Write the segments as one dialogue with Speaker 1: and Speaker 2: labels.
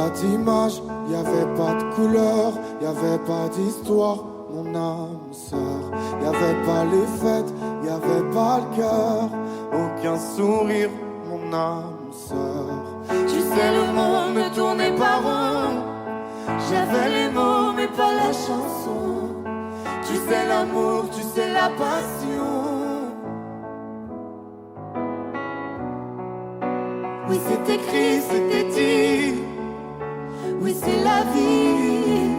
Speaker 1: pas d'image, y avait pas de couleur, y avait pas d'histoire, mon âme sœur. Y avait pas les fêtes, y avait pas le cœur, aucun sourire, mon âme sœur.
Speaker 2: Tu sais, le monde ne tournait pas rond. J'avais les mots mais pas la chanson. Tu sais l'amour, tu sais la passion. Oui, c'est écrit, c'était dit. Oui, c'est la vie.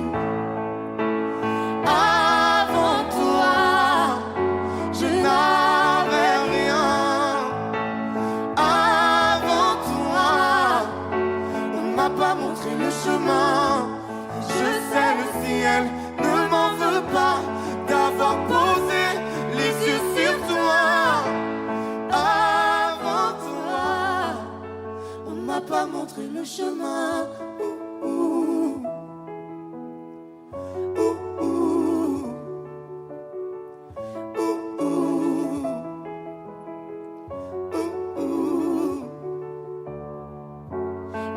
Speaker 2: Avant toi, je n'avais rien. Avant toi, on m'a pas montré le chemin. Je sais, le ciel ne m'en veut pas d'avoir posé les yeux sur toi. Avant toi, on m'a pas montré le chemin.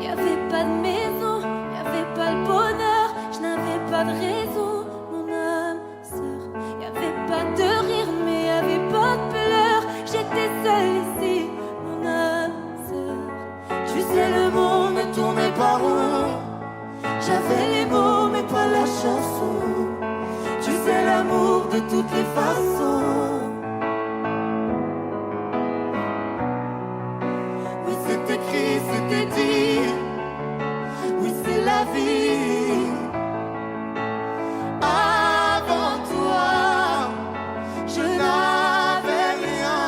Speaker 3: Y avait pas de maison, y avait pas le bonheur, je n'avais pas de raison, mon âme sœur. Y avait pas de rire, mais y avait pas de pleurs, j'étais seule ici, mon âme sœur.
Speaker 2: Tu sais, le monde ne tournait pas rond. J'avais les mots mais pas la chanson. Tu sais, l'amour de toutes les façons. Oui, c'est écrit, c'était dit. Oui, c'est la vie. Avant toi, je n'avais rien.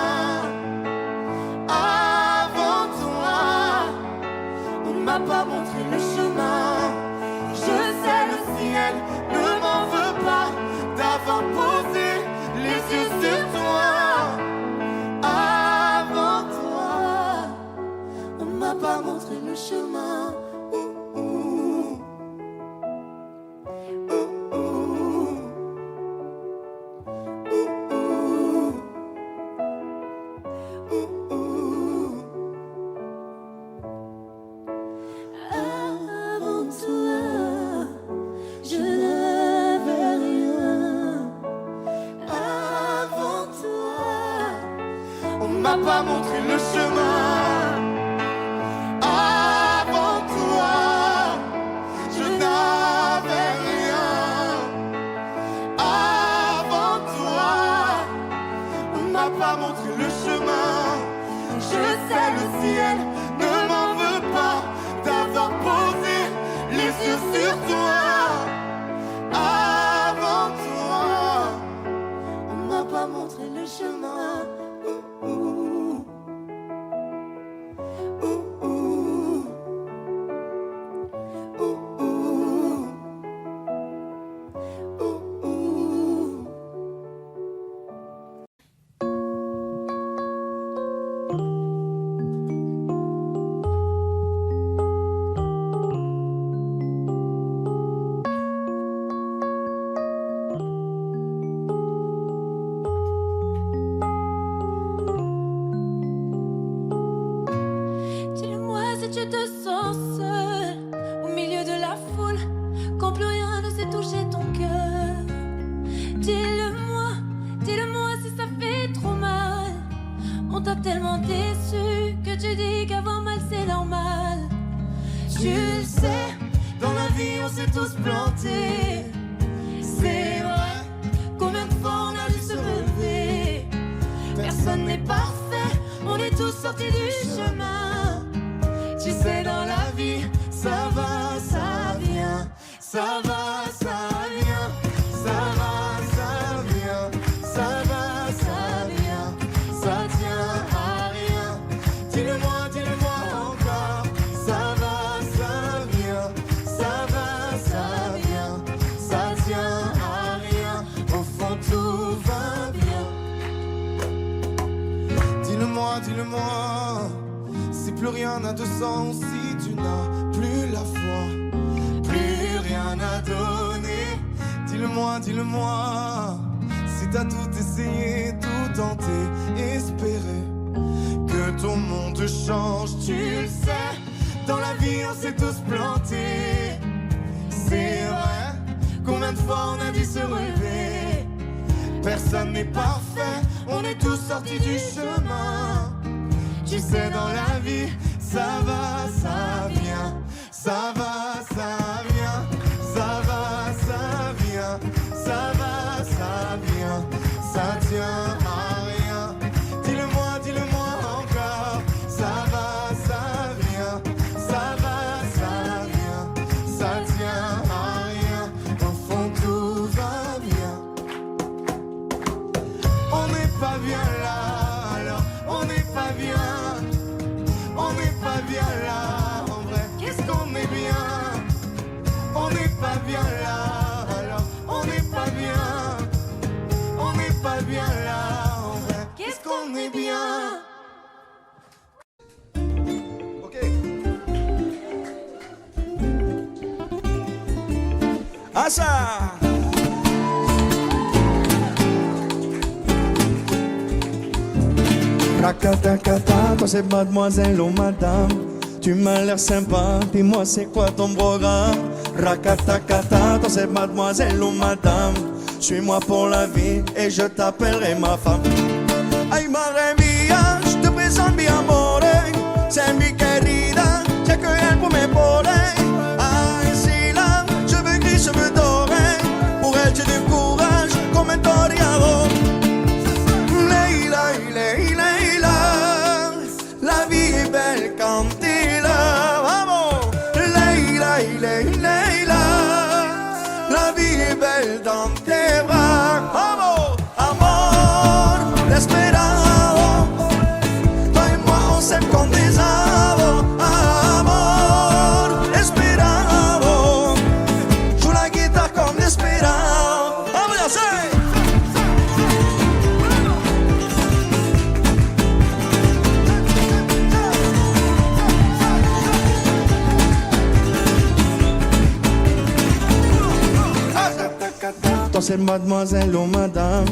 Speaker 2: Avant toi, on m'a pas montré le chemin. Je sais, le ciel ne m'en veut pas d'avoir posé les yeux sur toi. Avant toi, on m'a pas montré le chemin.
Speaker 3: Avant toi, je n'avais rien.
Speaker 2: Avant toi, on m'a pas montré le chemin. Avant toi, je n'avais rien. Avant toi, on m'a pas montré le chemin. Je sais, le ciel ne m'en veut pas d'avoir posé les yeux sur toi. Avant toi, on m'a pas montré le chemin.
Speaker 3: Dis-le-moi si tu te sens seul au milieu de la foule, quand plus rien ne sait toucher ton cœur. Dis-le-moi, dis-le-moi si ça fait trop mal. On t'a tellement déçu que tu dis qu'avoir mal c'est normal.
Speaker 2: Tu le sais, dans la vie on s'est tous plantés. C'est vrai, combien de fois on a dû se relever. Personne n'est parfait, on est tous sortis du chemin. Tu sais, dans la vie, ça va, ça vient. Ça va, ça vient. Ça va, ça vient. Ça va, ça vient. Ça tient à rien. Dis-le-moi encore. Ça va, ça vient. Ça va, ça vient. Ça tient à rien. Au fond, tout va bien. Dis-le-moi, si plus rien n'a de sens, si tu n'as plus la foi, plus rien à donner. Dis-le-moi, si t'as tout essayé, tout tenté, espéré que ton monde change. Tu le sais,
Speaker 1: Dans la vie on s'est tous plantés. C'est vrai, combien de fois on a dû se relever. Personne n'est parfait, on est tous sortis du chemin. Tu sais dans la vie, ça va, ça vient. Ça va, ça vient. Ça va, ça vient. Ça va, ça vient. Ça tient à rien. Dis-le-moi encore. Ça va, ça vient. Ça va, ça vient. Ça tient à rien. Au fond tout va bien. On n'est pas bien là, alors on n'est pas bien. On n'est pas bien là, en vrai. Qu'est-ce qu'on est bien? On n'est pas bien là, alors on n'est pas bien. On n'est pas bien là, en vrai. Qu'est-ce qu'on est bien? Ok.
Speaker 4: Ah ça! Rakatakata, toi c'est mademoiselle ou madame. Tu m'as l'air sympa, dis-moi c'est quoi ton programme. Rakatakata, toi c'est mademoiselle ou madame. Suis-moi pour la vie et je t'appellerai ma femme. Ay madre mía, je te présente mi amore. C'est mi querida, j'ai que elle pour m'épauler. Ay si là, je veux gris, je veux doré. Pour elle j'ai du courage comme un toreador. Leila, Leila, Leila, la vie est belle quand t'es là. Vamos, Leila, Leila, Leila, la vie est belle dans tes bras. Vamos, amor, desesperado. Toi et moi on s'aime comme des avos. Amor, desesperado. Joue la guitare comme desesperado. Vamos, ya sé. Toi c'est mademoiselle ou madame.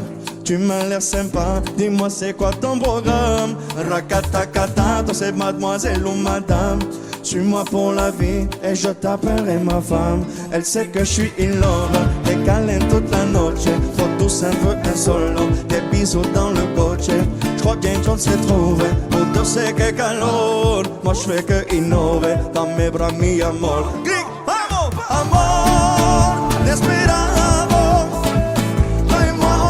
Speaker 4: Tu m'as l'air sympa, dis-moi c'est quoi ton programme. Rakatakata, toi c'est mademoiselle ou madame. Suis-moi pour la vie et je t'appellerai ma femme. Elle sait que je suis in love, des câlins toute la noche. Trop douce, un peu un solo, des bisous dans le coche. Je crois bien qu'on se trouve, pour c'est que calor. Moi je fais que innover, dans mes bras mi amor. Clic, vamos, amor, desesperado.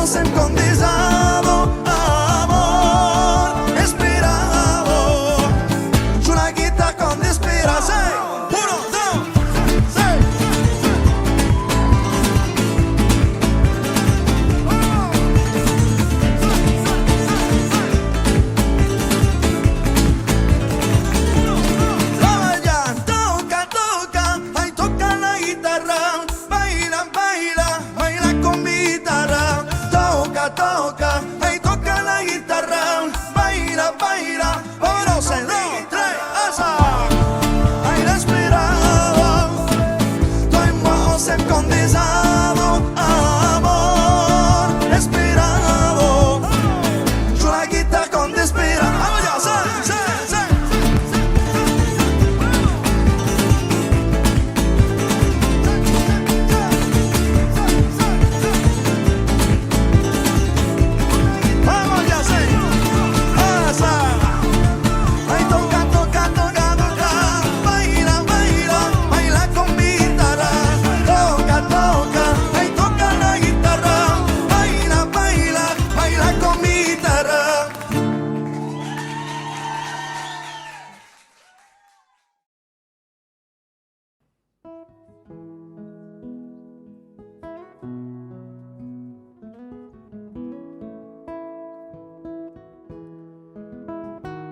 Speaker 4: On s'aime comme des avos, amor, desesperado. Joue la guitare comme desesperado. Uno, dos, seis. Vamos ya, toca, toca, ay toca la guitarra. Baila, baila, baila con mi guitarra. Toca, ay toca la guitarra, baila, baila, vámonos en 2, 3, asa. Ay desesperado, toi et moi on s'aime comme des avos, amor, desesperado. Joue la guitare comme desesperado, vamos ya, sí.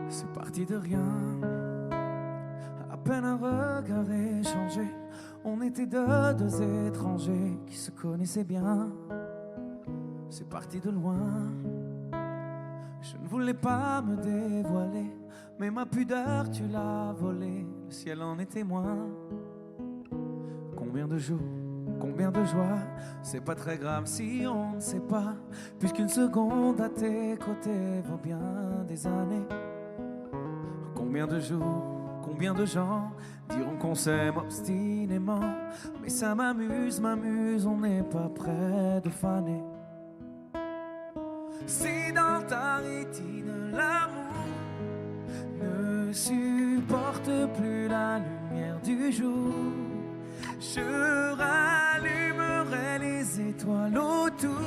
Speaker 5: C'est parti de rien, à peine un regard échangé. On était deux étrangers qui se connaissaient bien. C'est parti de loin, je ne voulais pas me dévoiler, mais ma pudeur tu l'as volée, le ciel en est témoin. Combien de jours, combien de joie, c'est pas très grave si on ne sait pas, puisqu'une seconde à tes côtés vaut bien des années. Combien de jours, Combien de gens diront qu'on s'aime obstinément, mais ça m'amuse, on n'est pas près de faner. Si dans ta rétine l'amour ne supporte plus la lumière du jour, je rallumerai les étoiles autour.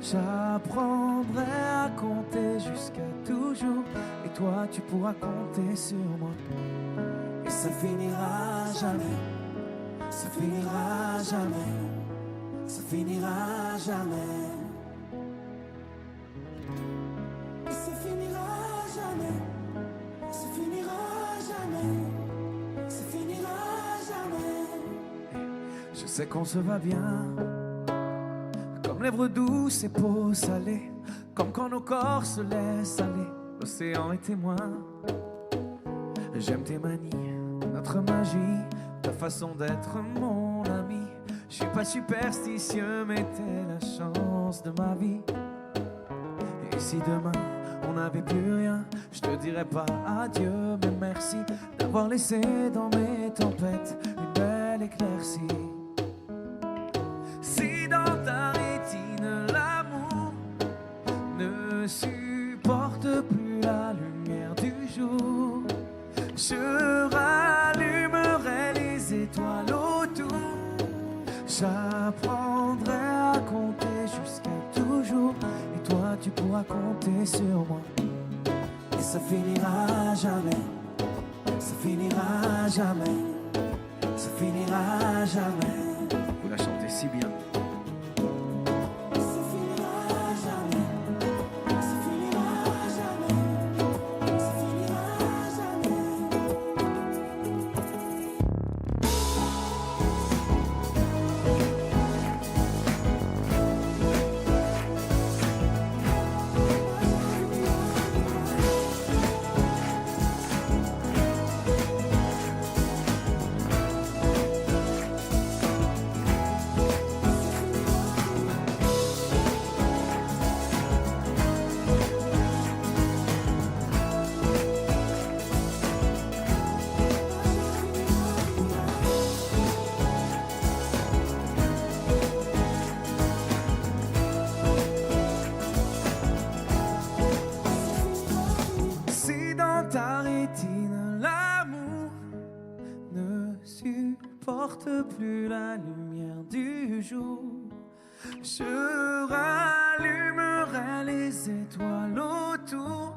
Speaker 5: J'apprendrai à compter jusqu'à toujours, et toi tu pourras compter sur moi. Et ça finira jamais, ça finira jamais, ça finira jamais. Et ça finira jamais, ça finira jamais, ça finira jamais. Je sais qu'on se va bien, comme lèvres douces et peau salée, comme quand nos corps se laissent aller, l'océan est témoin. J'aime tes manies, notre magie, ta façon d'être mon ami. Je suis pas superstitieux, mais t'es la chance de ma vie. Et si demain on n'avait plus rien, je te dirais pas adieu, mais merci d'avoir laissé dans mes tempêtes une belle éclaircie. Si dans ta rétine l'amour ne supporte plus la lumière du jour, je rallumerai les étoiles autour. J'apprendrai à compter jusqu'à toujours, et toi tu pourras compter sur moi. Et ça finira jamais, ça finira jamais, ça finira jamais. Vous la chantez si bien. Plus la lumière du jour, je rallumerai les étoiles autour.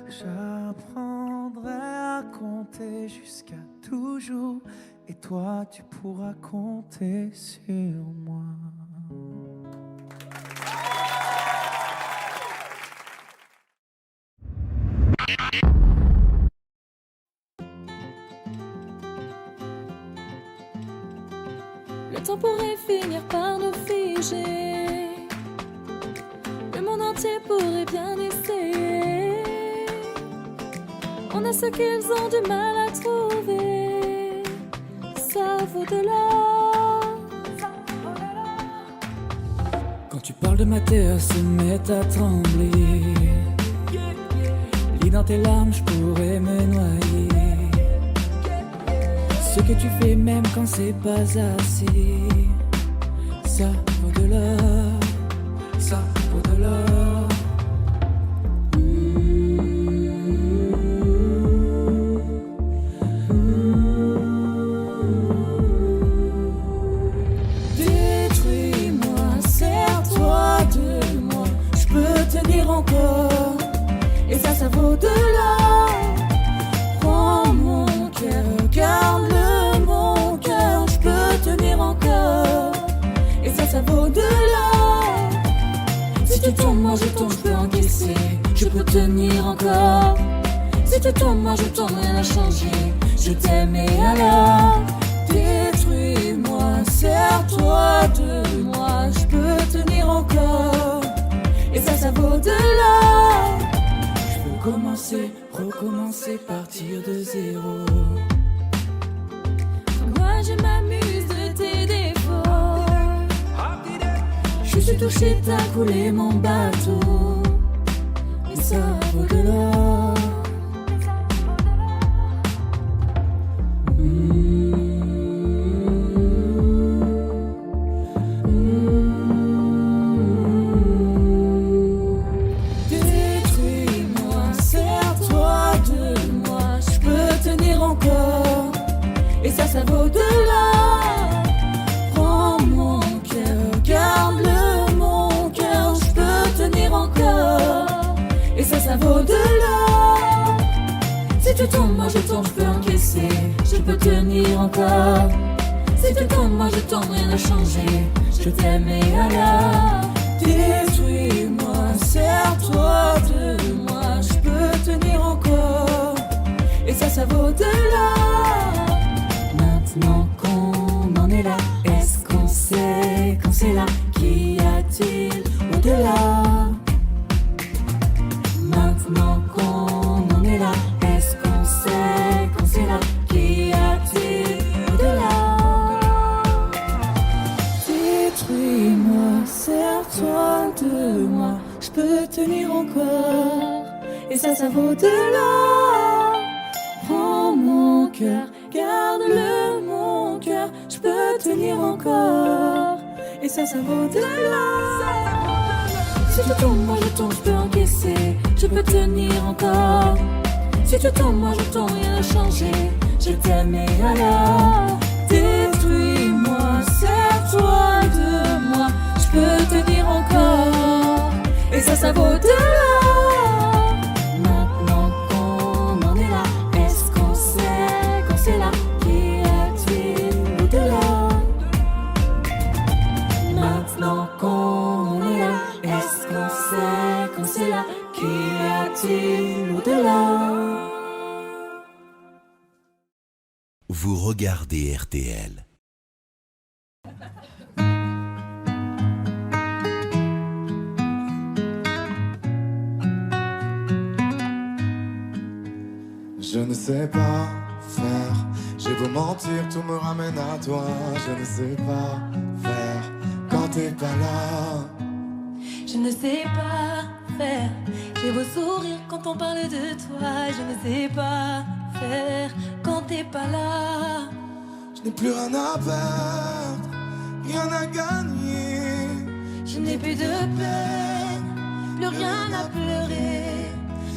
Speaker 5: J'apprendrai à compter jusqu'à toujours, et toi tu pourras compter sur moi.
Speaker 3: Le temps pourrait finir par nous figer, le monde entier pourrait bien essayer. On a ce qu'ils ont du mal à trouver, ça vaut de l'or.
Speaker 6: Quand tu parles de ma terre, se met à trembler. Lis dans tes larmes, je pourrais me noyer. Ce que tu fais même quand c'est pas assez, ça vaut de l'or, ça vaut de l'or.
Speaker 3: Détruis-moi, serre-toi de moi, je peux tenir encore, et ça vaut de l'or. Prends mon cœur, garde-le. Ça vaut de l'or. Si tu tombes, moi je tombe, je peux encaisser, je peux tenir encore. Si tu tombes, moi je tombe, rien n'a changé, je t'aime et alors détruis-moi, serre-toi de moi, je peux tenir encore. Et ça vaut de l'or.
Speaker 6: Je peux commencer, recommencer, partir de zéro.
Speaker 3: Moi je m'amuse de tes défauts.
Speaker 6: Je suis touché, t'as coulé mon bateau. Et ça vaut de l'or. ça vaut de l'or. Si tu tombes, moi je tombe, je peux encaisser, je peux tenir encore. Si tu tombes, moi je tombe, rien n'a changé, je t'aime et alors. Détruis-moi, serre-toi de moi, je peux tenir encore. Et ça vaut de l'or. Maintenant qu'on en est là, est-ce qu'on sait quand c'est là? Qu'y a-t-il au-delà? Maintenant qu'on en est là, est-ce qu'on sait quand c'est là? Qu'y a-t-il au-delà? Détruis-moi, serre-toi de moi, je peux tenir encore. Et ça vaut de l'or. Prends mon cœur, garde-le mon cœur, je peux tenir encore. Et ça vaut de l'or. Si tu tombes, moi je tombe, je peux encaisser, je peux tenir encore. Si tu tombes, moi je tombe, rien n'a changé, je t'aime et alors. Détruis-moi, serre-toi de moi, je peux tenir encore. Et ça vaut de l'or. Maintenant qu'on en est là, est-ce qu'on sait quand c'est là? Qu'y a-t-il au-delà? Maintenant qu'on en est là, est-ce qu'on sait quand c'est là? Qu'y a-t-il au-delà?
Speaker 7: Vous regardez RTL.
Speaker 1: Je ne sais pas faire, j'ai beau mentir, tout me ramène à toi. Je ne sais pas faire quand t'es pas là.
Speaker 3: Je ne sais pas faire, j'ai beau sourire quand on parle de toi. Je ne sais pas faire quand t'es pas là.
Speaker 1: Je n'ai plus rien à perdre, rien à gagner.
Speaker 3: Je n'ai plus de peine, plus rien à pleurer.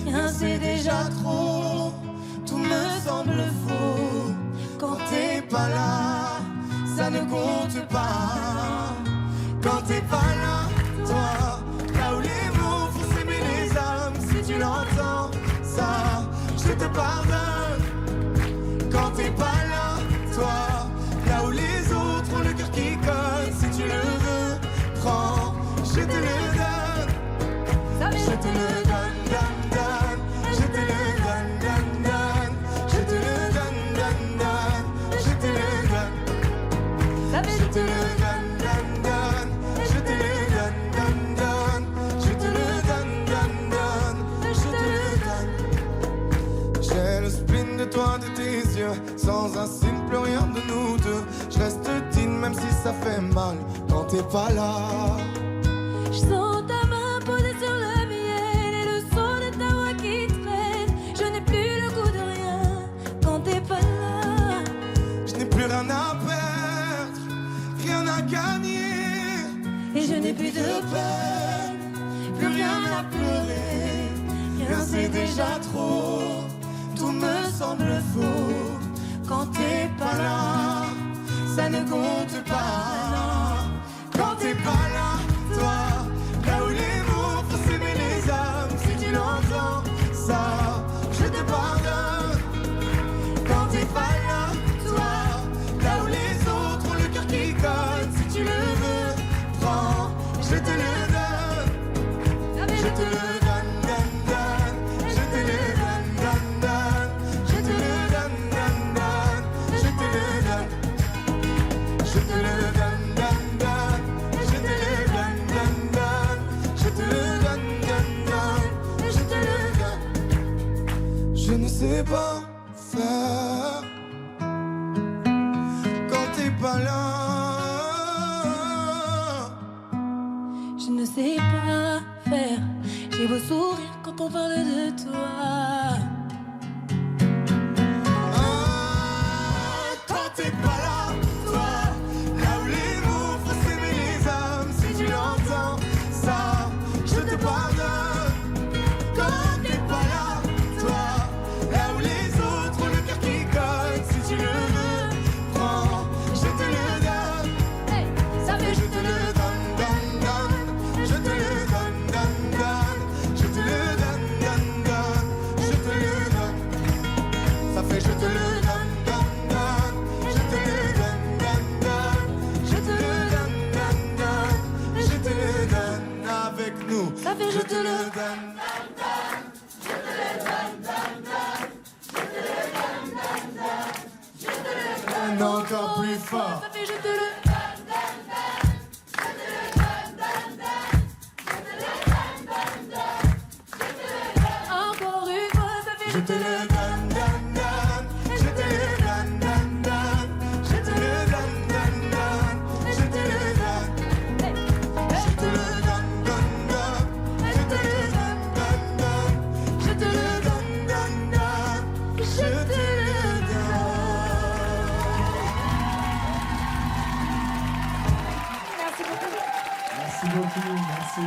Speaker 3: Rien c'est déjà trop,
Speaker 1: tout me semble faux. Quand t'es pas là, ça ne compte pas. Quand t'es pas là, toi, là où les mots font s'aimer les âmes. Si tu l'entends, ça, je te pardonne. Quand t'es pas là, toi, là où les autres ont le cœur qui colle. Si tu le veux, prends, je te le donne. Je te le donne, donne, donne. Je te le donne, donne, donne. Je te le donne, donne, donne. Je te le donne. Je te le donne, donne, donne. Je te le donne, donne, donne. Je te le donne, donne, donne. Je te le donne. J'ai le spin de toi, de tes yeux. Sans un signe, plus rien de nous deux. Je reste digne même si ça fait mal. Quand t'es pas là.
Speaker 3: je sens ta main posée sur le miel et le son de ta voix qui traîne. Je n'ai plus le goût de rien quand t'es pas là.
Speaker 1: Je n'ai plus rien à perdre, rien à gagner.
Speaker 3: Et je n'ai plus de peine, plus rien à pleurer.
Speaker 1: Rien c'est déjà trop, tout me semble faux. Quand t'es pas là, ça ne compte pas. Quand t'es pas là, toi, là où les mots font s'aimer les âmes. Si tu l'entends, ça, je te pardonne. Quand t'es pas là, toi, là où les autres ont le cœur qui colle. Si tu le veux, prends, je te le donne. Je te le donne, donne, donne. Je te le donne, donne, donne. Je te le donne, donne, donne. Je te le donne. Je te le donne, donne, donne. Je te le donne, donne, donne. Je te le donne, donne, donne. Je te le donne. Je ne sais pas faire quand t'es pas là.
Speaker 3: Je ne sais pas faire, j'ai beau sourire quand on parle de toi.
Speaker 1: Quand t'es pas là, toi, là où les mots font s'aimer les âmes. Si tu l'entends, ça, je te pardonne. Quand t'es pas là, toi, là où les autres ont le cœur qui colle. Si tu le veux, prends, je te le donne. Je te le donne, donne, donne. Je te le donne, donne, donne. Je te le donne, donne,
Speaker 3: fait je te le donne.
Speaker 1: Encore plus fort.
Speaker 3: Ça fait je te le encore une fois, ça fait
Speaker 1: Je te le donne, donne, donne. Je te le donne, donne, donne. Je te le donne, donne, donne. Je te le donne. Je te le donne, donne, donne. Je te le donne, donne, donne. Je te le donne, donne, donne. Je te le donne. Merci beaucoup, merci.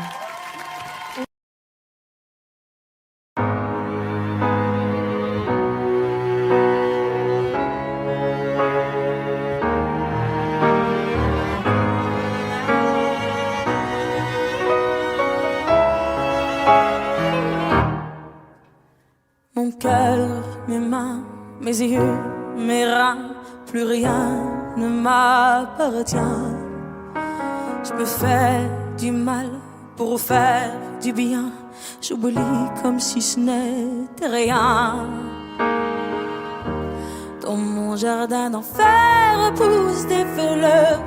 Speaker 6: Mon cœur, mes mains, mes yeux, mes reins, plus rien ne m'appartient. Je me fais du mal pour faire du bien. J'oublie comme si ce n'était rien. Dans mon jardin d'enfer poussent des fleurs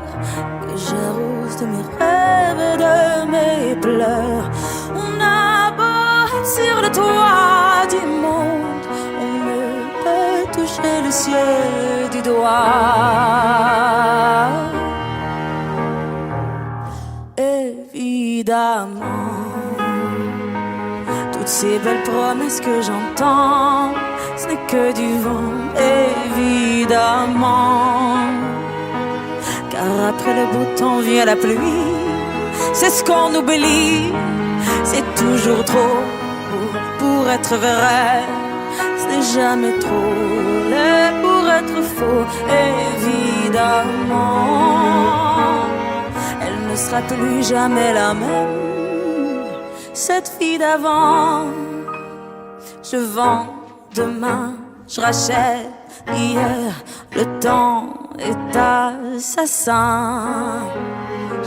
Speaker 6: que j'arrose de mes rêves et de mes pleurs. On a beau être sur le toit du monde, on ne peut toucher le ciel du doigt. Évidemment, toutes ces belles promesses que j'entends, ce n'est que du vent, évidemment. Car après le beau temps vient la pluie, c'est ce qu'on oublie. C'est toujours trop pour être vrai, ce n'est jamais trop laid pour être faux, évidemment. Elle ne sera plus jamais la même, cette fille d'avant. Je vends demain, je rachète hier, le temps est assassin.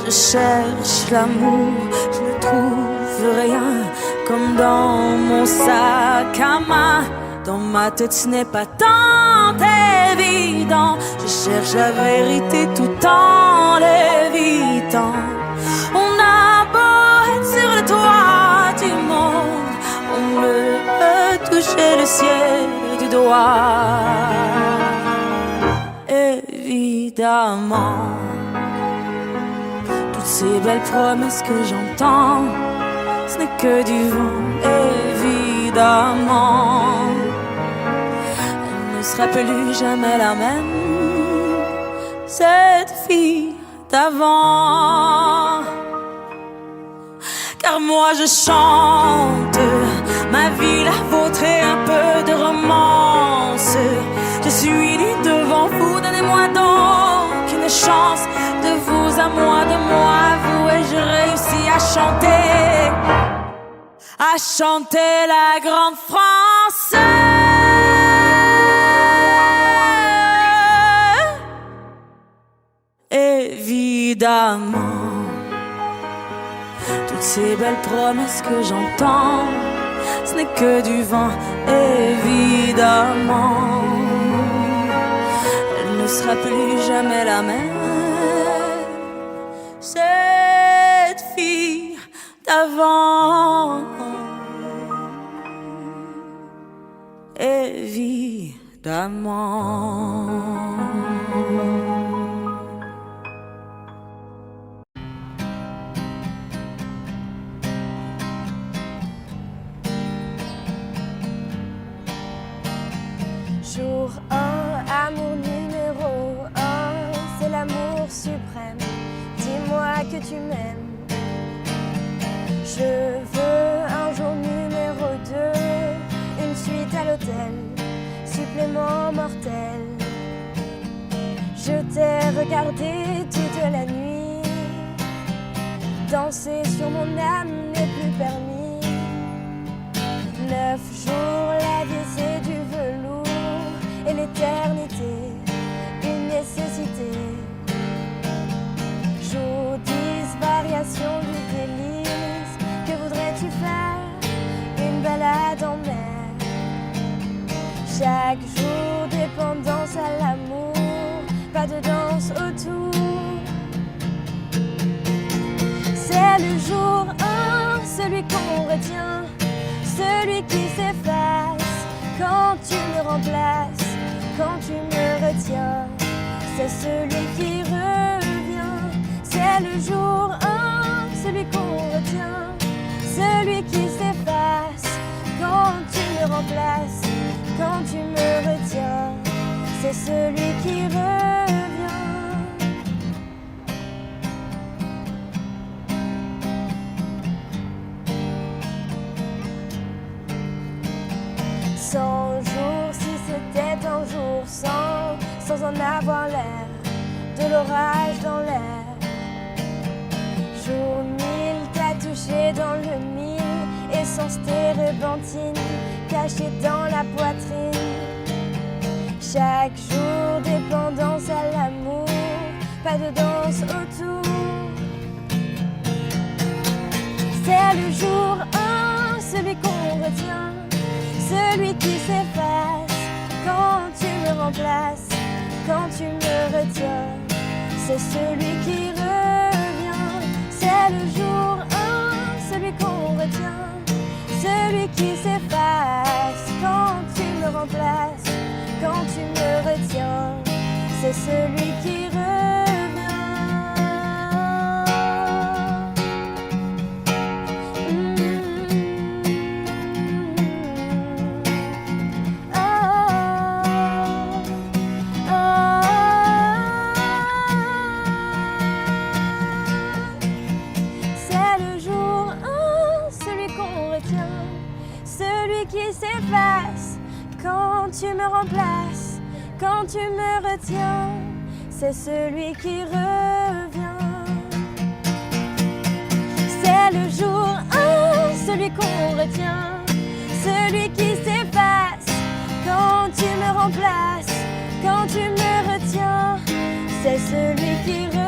Speaker 6: Je cherche l'amour, je ne trouve rien, comme dans mon sac à main. Dans ma tête ce n'est pas tant évident, je cherche la vérité tout en l'évitant. On a beau être sur le toit du monde, on ne peut toucher le ciel du doigt. Évidemment, toutes ces belles promesses que j'entends, ce n'est que du vent, évidemment. Elle ne sera plus jamais la même, cette fille d'avant. Car moi je chante ma vie, la vôtre et un peu de romance. Je suis née devant vous, donnez-moi donc une chance. De vous à moi, de moi à vous, et je réussis à chanter la grande France. Évidemment, toutes ces belles promesses que j'entends, ce n'est que du vent, évidemment. Elle ne sera plus jamais la même, cette fille d'avant. Évidemment.
Speaker 8: Jour 1, amour numéro 1, c'est l'amour suprême. Dis-moi que tu m'aimes. Je veux un jour numéro 2, une suite à l'hôtel, supplément mortel. Je t'ai regardé toute la nuit, danser sur mon âme n'est plus permis. 9 jours, la vie c'est du velours, et l'éternité, une nécessité. Jour 10, variation du délice, que voudrais-tu celui qu'on retient, celui qui s'efface quand tu me remplaces, quand tu me retiens. C'est celui qui revient, c'est le jour 1, celui qu'on retient, celui qui s'efface quand tu me remplaces, quand tu me retiens. C'est celui qui revient. Cent jours, si c'était un jour sans en avoir l'air, de l'orage dans l'air. Jour 1000, t'as touché dans le mille, essence térébenthine, cachée dans la poitrine. Chaque jour, dépendance à l'amour, pas de danse autour. C'est le jour 1, celui qu'on retient, celui qui s'efface quand tu me remplaces, quand tu me retiens. C'est celui qui revient, c'est le jour 1, celui qu'on retient, celui qui s'efface quand tu me remplaces, quand tu me retiens. C'est celui qui revient. Quand tu me remplaces, quand tu me retiens, c'est celui qui revient. C'est le jour 1, celui qu'on retient, celui qui s'efface. Quand tu me remplaces, quand tu me retiens, c'est celui qui revient.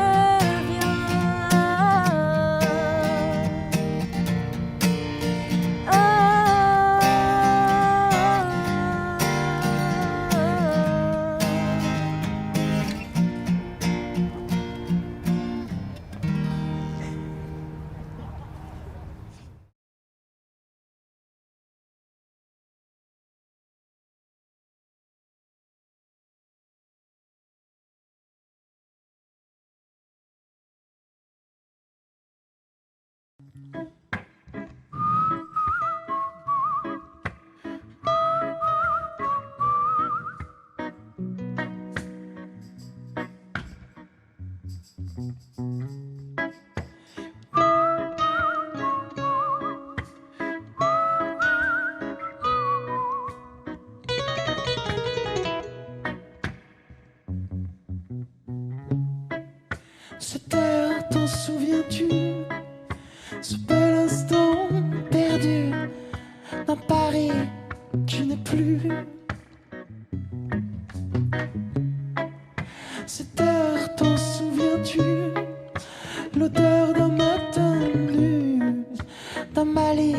Speaker 5: Cette heure, t'en souviens-tu? Ce bel instant perdu dans Paris, tu n'es plus. Cette heure, t'en souviens-tu? L'odeur d'un matin nu, d'un Mali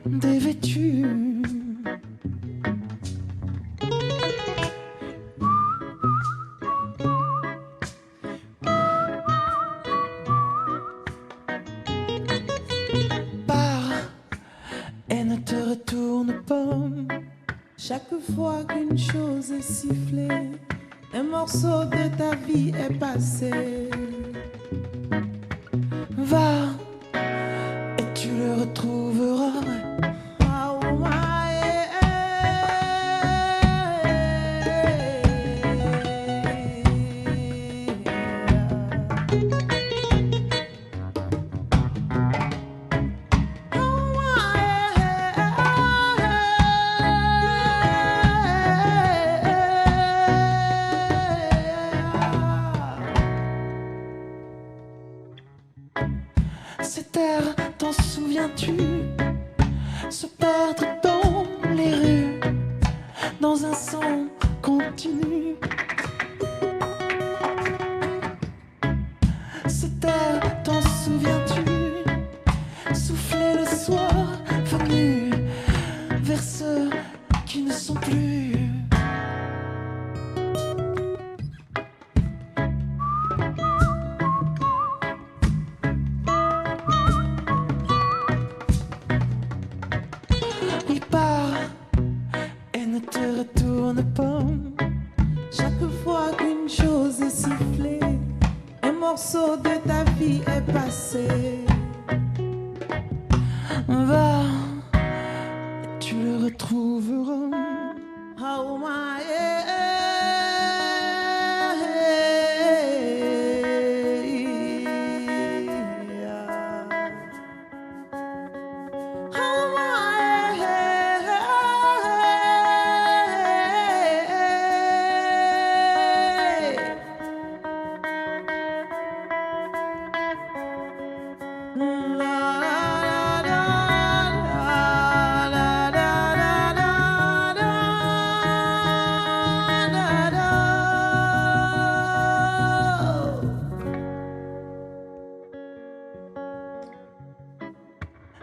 Speaker 5: dévêtu.
Speaker 9: Chaque fois qu'une chose est sifflée, un morceau de ta vie est passé.
Speaker 5: Va et tu le retrouveras. Cette heure, t'en souviens-tu? Se perdre dans les rues, dans un son continu. Cette heure, t'en souviens-tu? Souffler le soir venu vers ceux qui ne sont plus.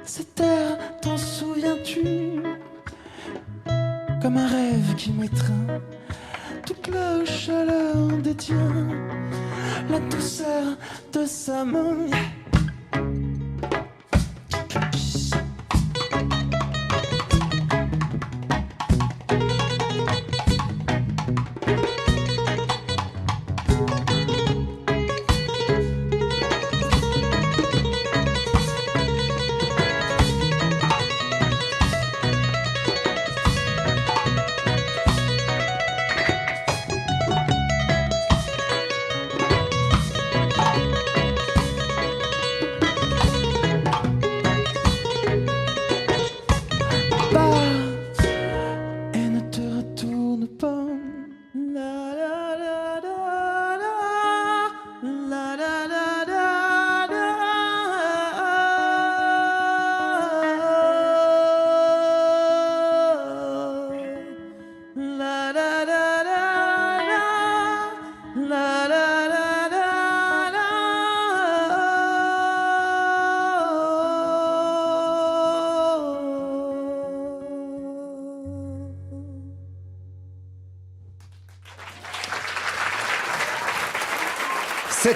Speaker 9: Cette terre, t'en souviens-tu? Comme un rêve qui m'étreint, toute la chaleur des tiens, la douceur de sa main.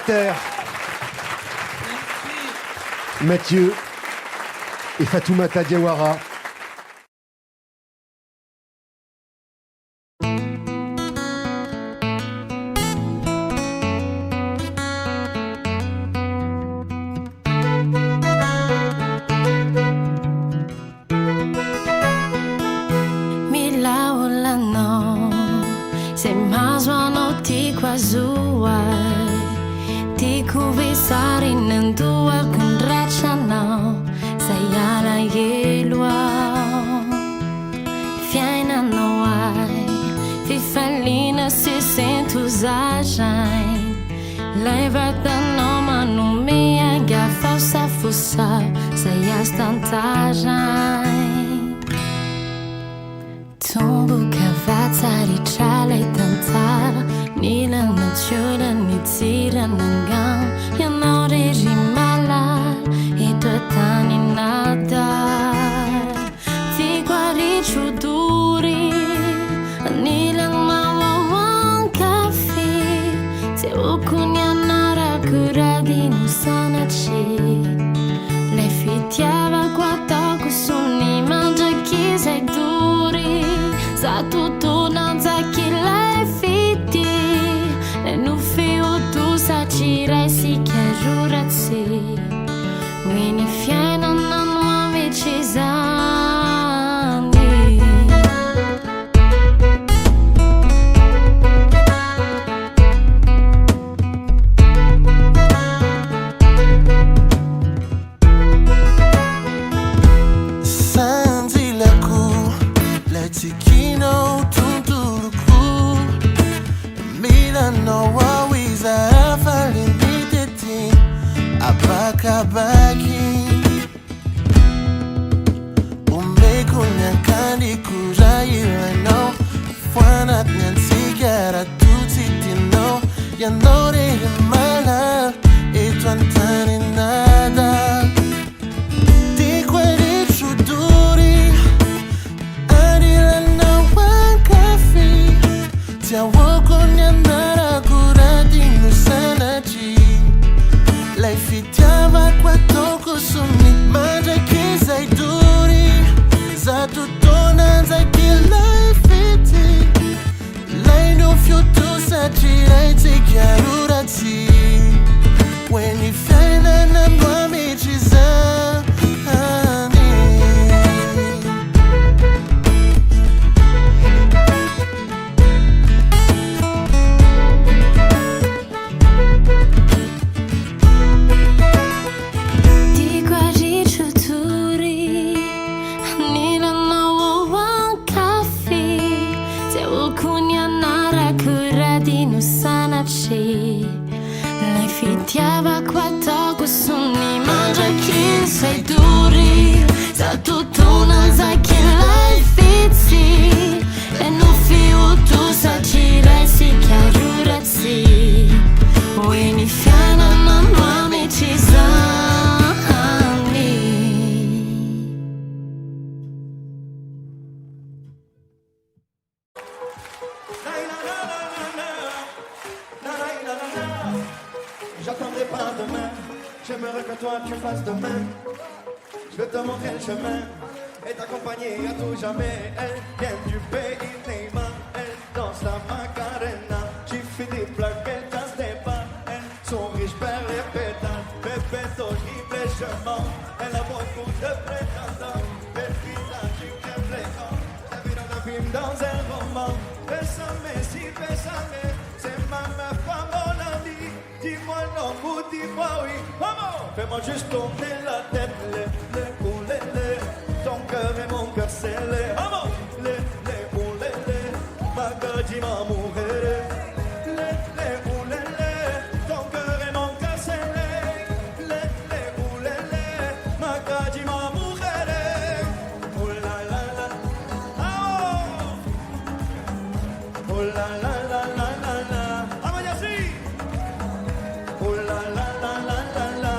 Speaker 10: Terre. Mathieu et Fatoumata Diawara.
Speaker 3: Milaulano, se maswano ti quasuai. Ti kuvisari nendua kundracha now sayala yelwa Fiaina no ai Fifalina se sentuzajain Levata no manu mea gafa sa fusa sayastantajain Tumbu kavatari chale tantar Nila natura ni tira nangang Yan origi malal E due tani nadar Ti guarici duri Nila mawawan kafi Te ukunya nara kuragi nusanachi Le fitiava guarda kusuni Mangia chi sei duri Sa tutto non sa chi l'hai fiti Nu fiu tu sa cirai si chiarurati Wini fiena non nuovi cisandi
Speaker 1: Senti la cour, la tichino tunturuku Milano wawiza afalimideti Abakabaki Umekunyakandi kujayirano Fuanat nyansigara tutitino Yanore mala Etuantani nada Di quelli chuduri Arilana wankafi Tiawokonyandara kuradinu sanachi Laifitiava kwa toko sumi Manja kizai duri Za tutona za kilaifiti Laino fiutu sa chiraiti chiarurati Weni fiaina na mwami chizani
Speaker 3: Lei fittiava qua tocco suni Mangia chi sei duri Sa tutto non sai chi l'hai fizzi E non fiu tu sa cirai si chiarurati Wini fiana non nuovi cisani
Speaker 4: demain. Je vais te montrer le chemin et t'accompagner à tout jamais. Elle vient du pays Neymar, elle danse la Macarena. J'ai fait des plaques, elle casse des pas. Elle sourit, j'perds les pétales. Bébé, horrible, je mens. Elle a beaucoup de prétendants. Baby, là, tu crèves les grands. La vie dans un film, dans un roman. Bésame, si bésame. C'est ma meuf, pas mon ami. Dis-moi non ou dis-moi oui. Maman, fais-moi juste tourner la tête. Ton cœur et mon cœur scellé. Maman, Magadima mujer. Ton cœur et mon cœur scellé. Magadima mujer. Oh la la la. Oh la la la la la la. Amayasi. Oh la la la la la la.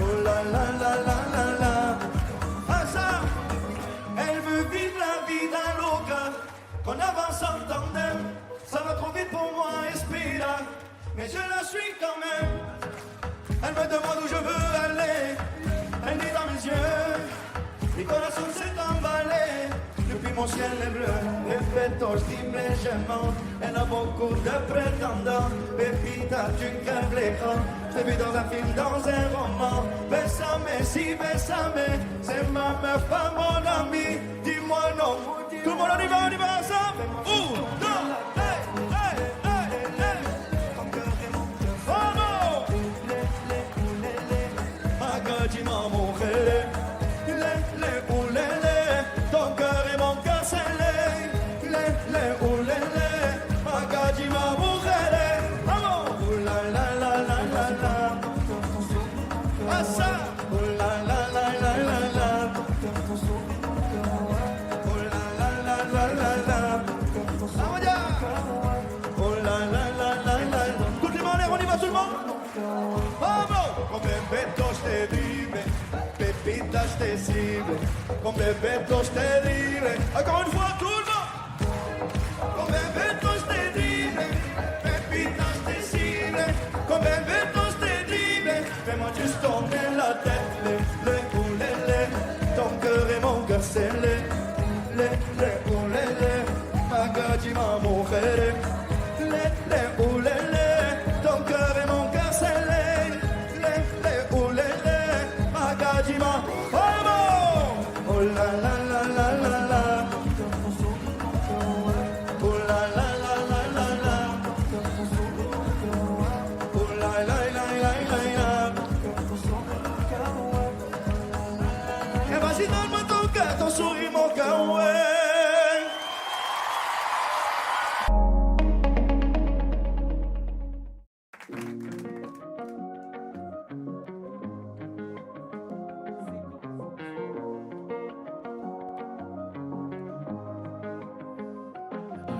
Speaker 4: Oh la la la la la la. Ah ça. Elle veut vivre la vie d'un loca. Qu'on avance en tandem. Ça va trop vite pour moi, Espira. Mais je la suis quand même. Elle me demande où je veux aller. Elle dit dans mes yeux. Mi corazón s'est emballé. Depuis mon ciel est bleu. Respeto, stime légèrement. Elle a beaucoup de prétendants. Pépita, tu crèves l'écran. Je t'ai vu dans un film, dans un roman. Bésame, si bésame. C'est ma meuf, pas mon ami. Dis-moi non. Tout le monde on y va ensemble. Non, hey, hey, hey, hey. Oh non. Magadima mujer. Ton cœur et mon cœur scellé. Magadima mujer. Vamos. La la la la la la. Ah ça. La la la la la la. Oh la la la la la la. Vamos ya. Oh la la la la la. Toutes les mains en l'air, on y va tout le monde. Vamos. Con bebetos te vive, pepitas te sirve. Con bebetos te vive. Encore une fois tout le monde. Con bebetos te vive, pepitas te sirve. Con bebetos te vive. Fais-moi juste tourner la tête. Ton cœur et mon cœur scellé. Magadima mujer. Ton cœur et mon cœur scellé. Magadima. Oh la la la la la la. Oh la la la la la la. Oh la la la la la la. Et vas-y donne-moi ton cœur, ton sourire, mon cœur, ouais.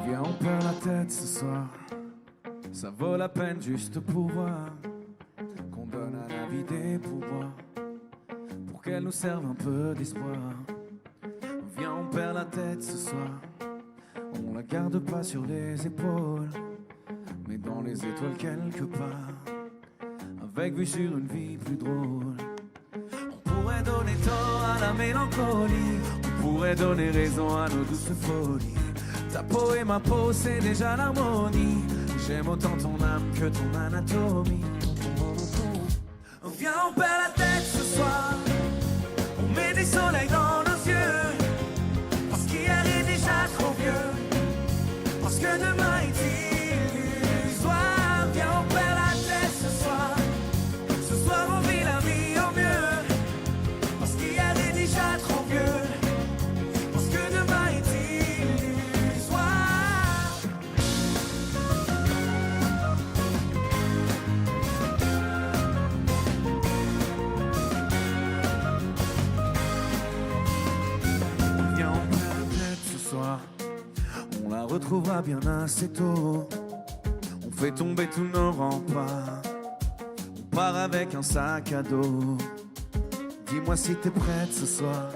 Speaker 5: Viens, on perd la tête ce soir. Ça vaut la peine juste pour voir qu'on donne à la vie des pouvoirs pour qu'elle nous serve un peu d'espoir. Viens, on perd la tête ce soir. On la garde pas sur les épaules, mais dans les étoiles quelque part, avec vue sur une vie plus drôle. On pourrait donner tort à la mélancolie, on pourrait donner raison à nos douces folies. Ta peau et ma peau, c'est déjà l'harmonie. J'aime autant ton âme que ton anatomie. Viens, on perd la tête ce soir. On met des soleils dans nos yeux. Parce qu'hier est déjà trop vieux. Parce que demain est illusoire. Viens, on perd la tête ce soir. Ce soir, on vit la vie au mieux. Parce qu'hier est déjà trop vieux. Parce que demain est illusoire. Viens, on perd la tête ce soir. On la retrouvera bien assez tôt. On fait tomber tous nos remparts. On part avec un sac à dos. Dis-moi si t'es prête ce soir.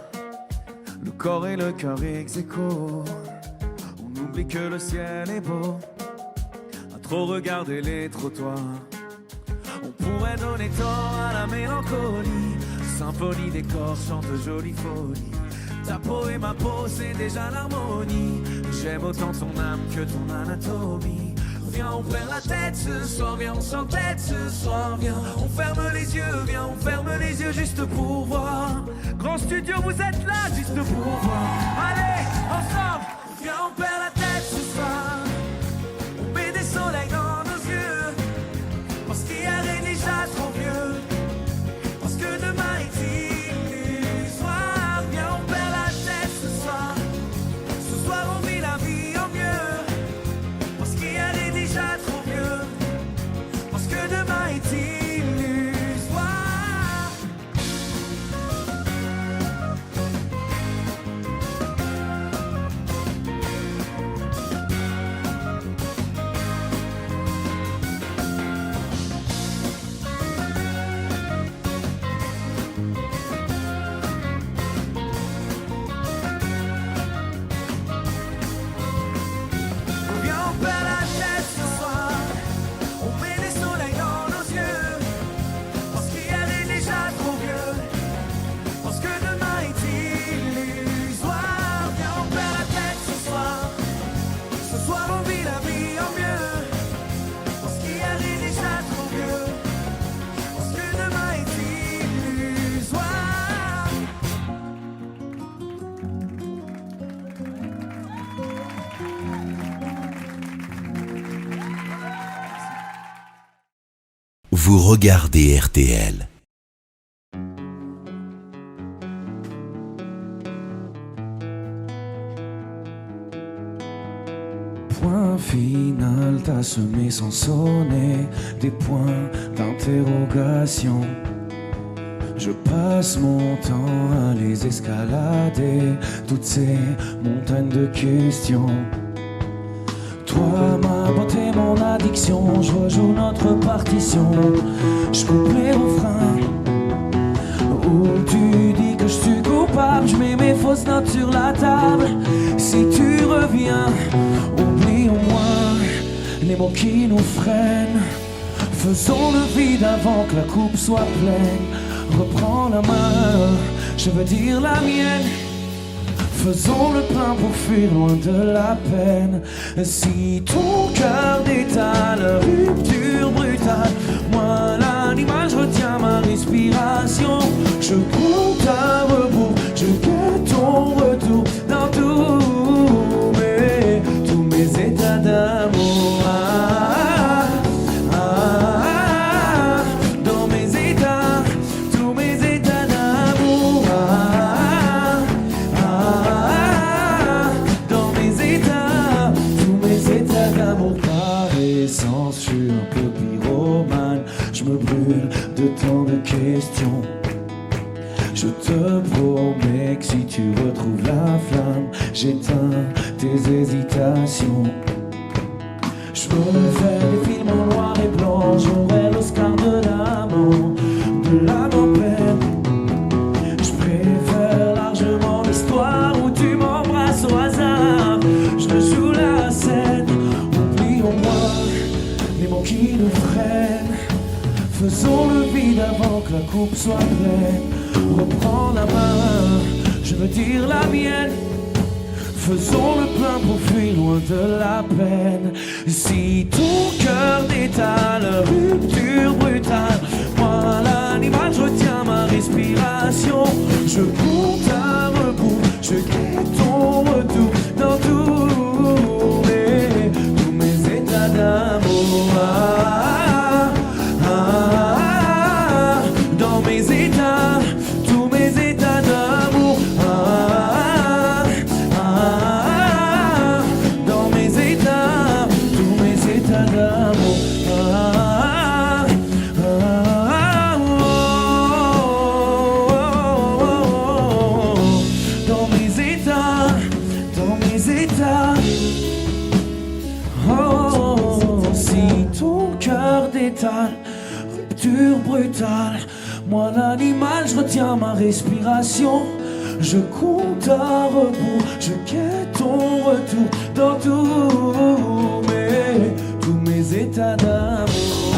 Speaker 5: Le corps et le cœur ex aequo. On oublie que le ciel est beau. À trop regarder les trottoirs. On pourrait donner tort à la mélancolie. Symphonie des corps chante jolie folie. Ta peau et ma peau, c'est déjà l'harmonie. J'aime autant ton âme que ton anatomie. Viens, on perd la tête ce soir, viens, on s'entête ce soir, viens, on ferme les yeux, viens, on ferme les yeux juste pour voir. Grand studio, vous êtes là juste pour voir. Allez, ensemble, viens, on perd la tête ce soir. On met des soleils dans nos yeux, parce qu'hier est déjà trop vieux, parce que demain est illusoire. Viens, on perd la tête ce soir. Ce soir, on vit la vie en mieux, parce qu'hier est déjà trop vieux, parce que demain est illusoire. Viens, on perd la tête ce soir. On met des soleils dans nos yeux, parce qu'hier est déjà trop vieux, parce que demain est illusoire. Viens, on perd la tête ce soir. Ce soir, on vit la vie en mieux, parce qu'hier est déjà trop vieux, parce que demain est illusoire.
Speaker 7: Vous regardez RTL.
Speaker 5: Point final, t'as semé sans sonner des points d'interrogation. Je passe mon temps à les escalader, toutes ces montagnes de questions. Toi, ma beauté, mon addiction, je rejoue notre partition. Je coupe les refrains où tu dis que je suis coupable. Je mets mes fausses notes sur la table. Si tu reviens, oublie au moins les mots qui nous freinent. Faisons le vide avant que la coupe soit pleine. Reprends la main, je veux dire la mienne. Faisons le plein pour fuir loin de la peine. Si ton cœur détale, rupture brutale, moi l'animal, je retiens ma respiration. Je compte à rebours, je guette ton retour dans tous mes états d'amour. Dans mes états, tous mes états d'amour. Dans mes états, tous mes états d'amour. Par essence, je suis un peu pyromane. Je me brûle de tant de questions. Je te promets que si tu retrouves la flamme, j'éteins tes hésitations. Je me fais des films en noir et blanc, j'aurai l'Oscar de l'amour pleine. Je préfère largement l'histoire où tu m'embrasses au hasard. Je joue la scène, oublie au moins les mots qui nous freinent. Faisons le vide avant que la coupe soit pleine. Reprends la main, je veux dire la mienne. Faisons le plein pour fuir loin de la peine. Si ton cœur détale, rupture brutale, moi l'animal, je retiens ma respiration. Je compte à rebours, je guette ton retour dans tous mes états d'amour. Dans mes états, tous mes états d'amour. Dans mes états, tous mes états d'amour. Dans mes états, oh, si ton cœur détale, rupture brutale, moi l'animal, je retiens ma respiration. Je compte à rebours, je guette ton retour dans tous mes états d'amour.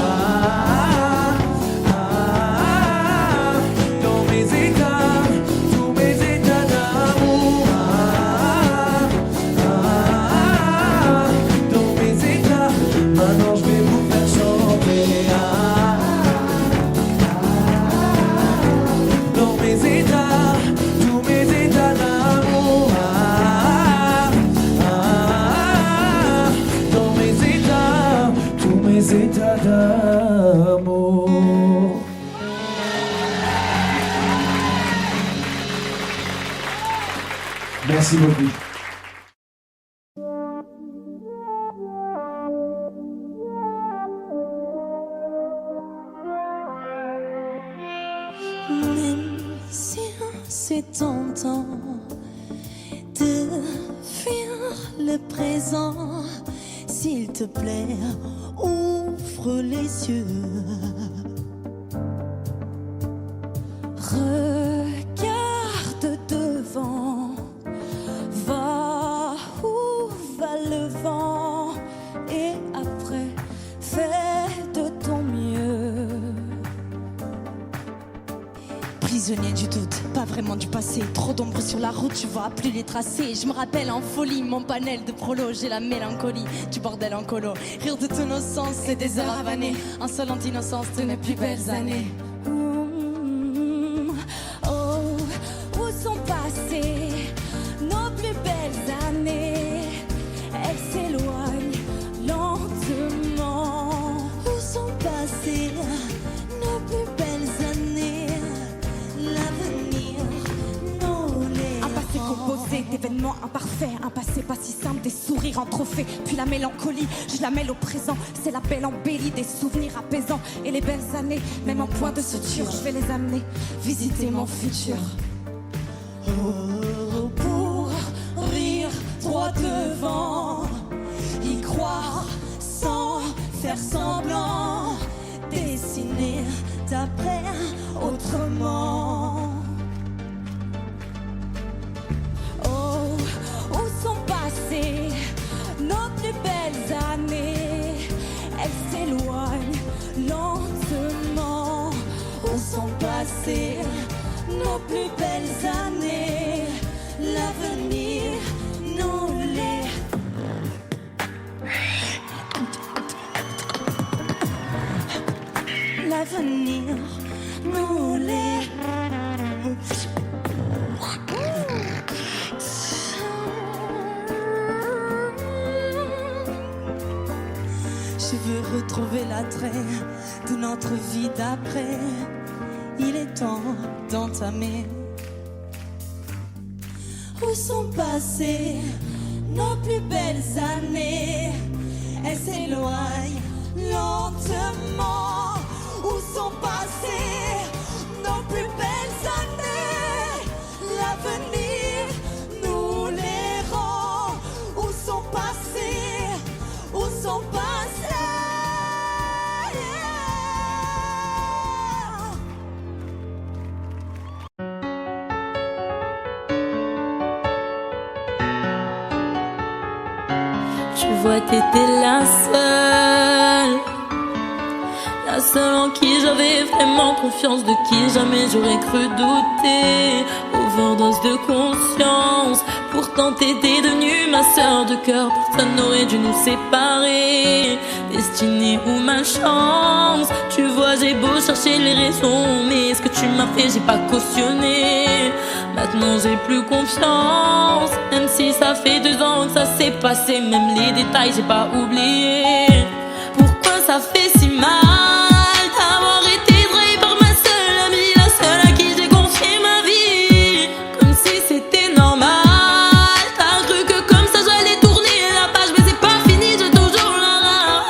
Speaker 10: Merci beaucoup.
Speaker 2: Même si c'est tentant de fuir le présent, s'il te plaît, ouvre les yeux. Regarde devant, va où va le vent, et après, fais de ton mieux. Prisonnier du doute, pas vraiment du passé. Trop d'ombre sur la route, tu vois plus les tracés. Je me rappelle en folie, mon panel de prolo. J'ai la mélancolie du bordel en colo. Rire de ton innocence et des heures avanées. Insolente innocence de mes plus belles années. Oh, où sont passées nos plus belles années? Elles s'éloignent lentement. Où sont passées nos plus belles années? L'avenir nous les un passé composé d'événements imparfaits, un passé pas si simple, des sourires en trophée. Puis la mélancolie, je la mêle au présent. C'est la belle embellie des souvenirs apaisants. Et les belles années, même en point de suture, je vais les amener visiter mon futur. Oh, pour rire droit devant, y croire sans faire semblant, dessiner d'après autrement. Oh, où sont passées nos plus belles années? Elles s'éloignent lentement. Où sont passées nos plus belles années? L'avenir nous les... L'avenir nous les... Je veux retrouver l'attrait de notre vie d'après. Il est temps d'entamer. Où sont passées nos plus belles années? Elles s'éloignent lentement. Où sont passées nos plus belles années? L'avenir nous les rend. Où sont passées? Où sont passées?
Speaker 3: Tu vois, t'étais la seule en qui j'avais vraiment confiance, de qui jamais j'aurais cru douter. Overdose de conscience, pourtant t'étais devenue ma sœur de cœur. Personne n'aurait dû nous séparer, destinée ou malchance. Tu vois, j'ai beau chercher les raisons, mais ce que tu m'as fait, j'ai pas cautionné. Maintenant j'ai plus confiance, même si ça fait 2 ans que ça s'est passé. Même les détails j'ai pas oublié. Pourquoi ça fait si mal d'avoir été trahi par ma seule amie, la seule à qui j'ai confié ma vie, comme si c'était normal. T'as cru que comme ça j'allais tourner la page, mais c'est pas fini, j'ai toujours la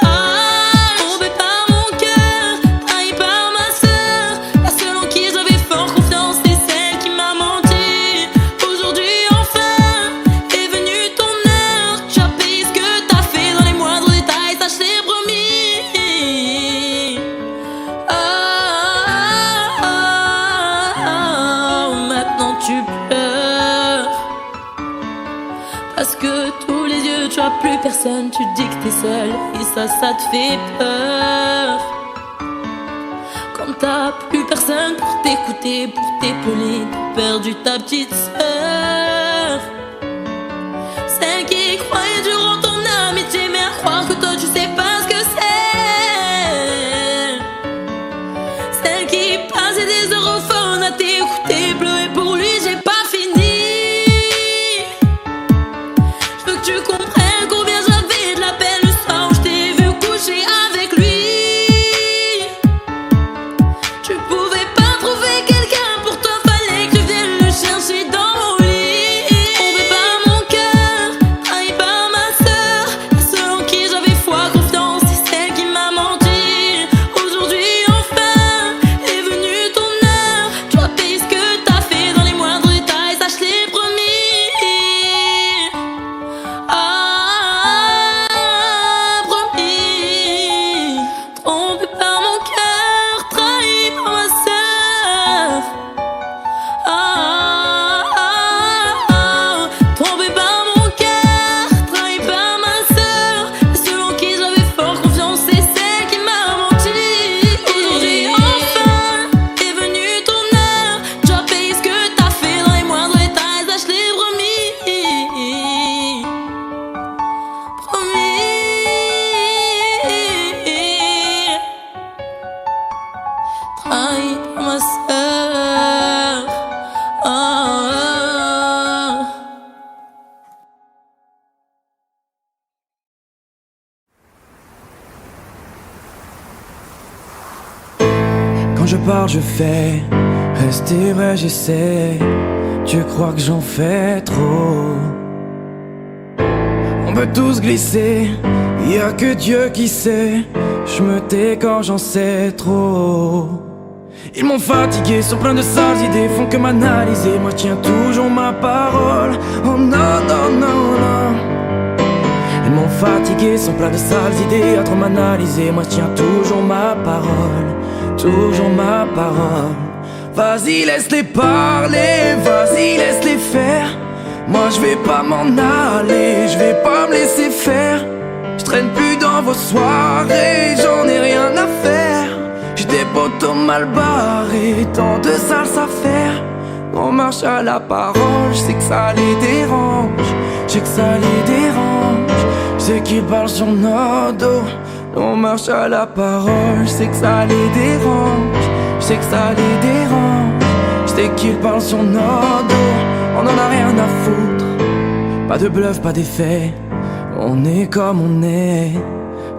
Speaker 3: rage. Tombé par mon cœur, trahi par ma seule, la seule en qui j'avais fort confiance, c'est celle qui m'a menti. Aujourd'hui enfin est venue ton heure, tu as payé ce que t'as fait dans les moindres détails, ça je l'ai promis. Maintenant tu pleures parce que tous les yeux tu as plus personne, tu dis que t'es seule et ça te fait peur. Quand t'as plus personne pour t'écouter, pour t'épauler, t'as perdu ta petite sœur, celle qui croyait dur en ton amitié, mais à croire que toi tu sais pas ce que c'est. Celle qui passait des heures au phone à t'écouter pleurer pour lui, j'ai pas fini. Je veux que tu comprennes combien j'avais de la peine le soir où je t'ai vu coucher avec lui. Tu pouvais pas trouver quelqu'un, pour toi fallait que tu viennes le chercher dans mon lit.
Speaker 5: parle, je fais. Rester vrai, j'essaie. Tu crois que j'en fais trop? On peut tous glisser, y a que Dieu qui sait. Je me tais quand j'en sais trop. Ils m'ont fatigué, sont pleins de sales idées, font que m'analyser. Moi je tiens toujours ma parole. Oh non, non, non, non. Ils m'ont fatigué, sont pleins de sales idées, à trop m'analyser. Moi je tiens toujours ma parole, toujours ma parole. Vas-y laisse-les parler, vas-y laisse-les faire. Moi je vais pas m'en aller, je vais pas me laisser faire. Je traîne plus dans vos soirées, j'en ai rien à faire. J'ai des potos mal barrés, tant de salses à faire. On marche à la parole, je sais que ça les dérange, je sais que ça les dérange. Je sais qu'ils parlent sur nos dos. On marche à la parole, je sais que ça les dérange, je sais que ça les dérange. Je sais qu'ils parlent sur nos dos. On en a rien à foutre, pas de bluff, pas d'effet. On est comme on est,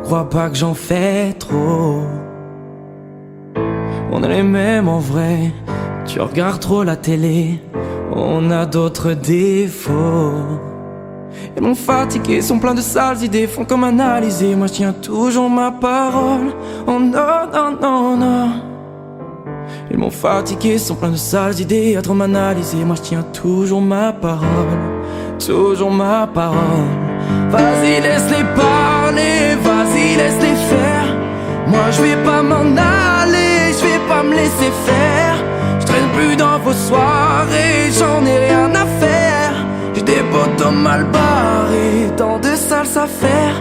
Speaker 5: crois pas que j'en fais trop. On est les mêmes en vrai, tu regardes trop la télé. On a d'autres défauts. Ils m'ont fatigué, sont pleins de sales idées, font comme analyser. Moi je tiens toujours ma parole. Oh non, non, non, non. Ils m'ont fatigué, sont pleins de sales idées, à trop m'analyser. Moi je tiens toujours ma parole, toujours ma parole. Vas-y laisse-les parler, vas-y laisse-les faire. Moi je vais pas m'en aller, je vais pas me laisser faire. Je traîne plus dans vos soirées, j'en ai rien à faire. J'ai des potos mal barrés, tant de salses à faire.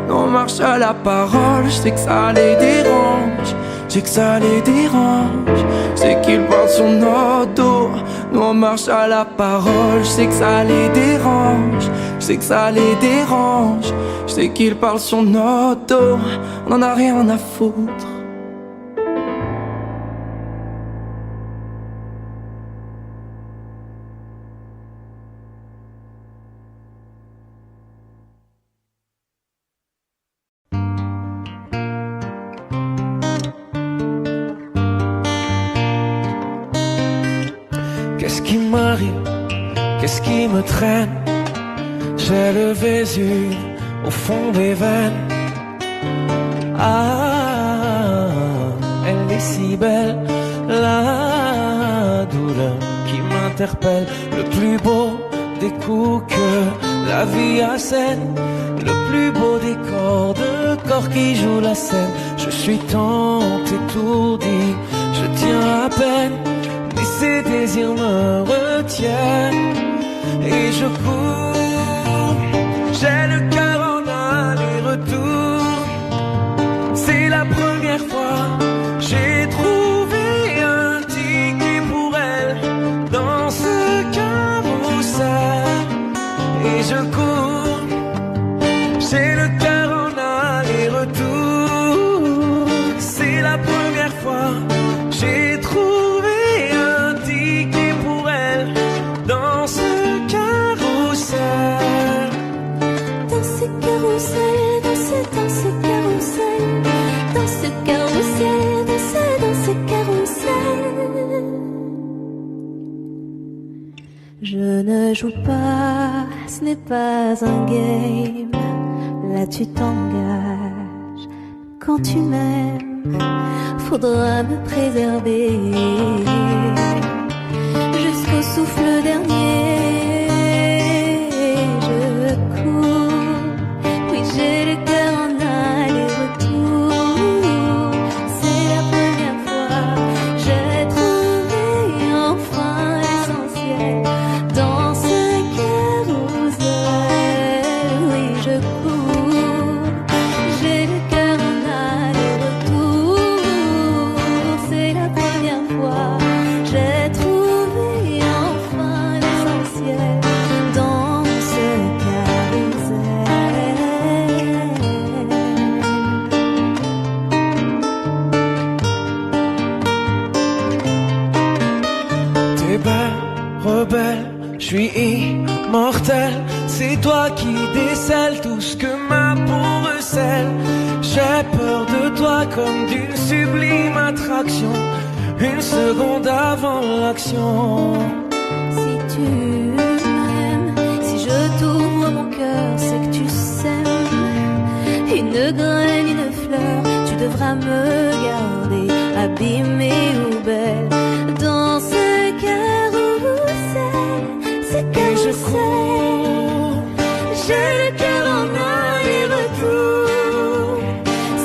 Speaker 5: On marche à la parole, je sais que ça les dérange, je sais que ça les dérange. Je sais qu'ils parlent sur nos dos. Nous on marche à la parole, je sais que ça les dérange, je sais que ça les dérange. Je sais qu'ils parlent sur nos dos. On en a rien à foutre.
Speaker 11: Qu'est-ce qui m'arrive? Qu'est-ce qui me traîne? J'ai le Vésuve au fond des veines. Ah, elle est si belle, la douleur qui m'interpelle. Le plus beau des coups que la vie assène, le plus beau des corps de corps qui jouent la scène. Je suis tant étourdi, je tiens à peine, mais ces désirs me retiennent et je cours. J'ai le cœur en aller-retour. C'est la première fois j'ai trouvé un ticket pour elle dans ce carrousel et je cours. J'ai le cœur en aller-retour. C'est la première fois j'ai trouvé un ticket pour elle dans ce carrousel.
Speaker 3: Dans ce carrousel, dans ce carrousel, dans ce carrousel, dans ce carrousel. Je ne joue pas, ce n'est pas un game. Là tu t'engages. Quand tu m'aimes, faudra me préserver jusqu'au souffle dernier. Je cours, oui j'ai le cœur en aller-retour. C'est la première fois j'ai trouvé enfin l'essentiel dans ce carrousel. Oui je cours, j'ai le cœur en aller-retour. C'est la première fois j'ai trouvé enfin l'essentiel dans ce carrousel.
Speaker 11: T'es belle, rebelle, je suis immortel. C'est toi qui décèles tout ce que ma peau recèle. J'ai peur de toi comme d'une sublime attraction. une seconde avant l'action.
Speaker 6: Si tu m'aimes, si je t'ouvre mon cœur, c'est que tu sèmes une graine, une fleur. Tu devras me garder abîmée ou belle dans ce carrousel, ce carrousel. J'ai le cœur en aller-retour.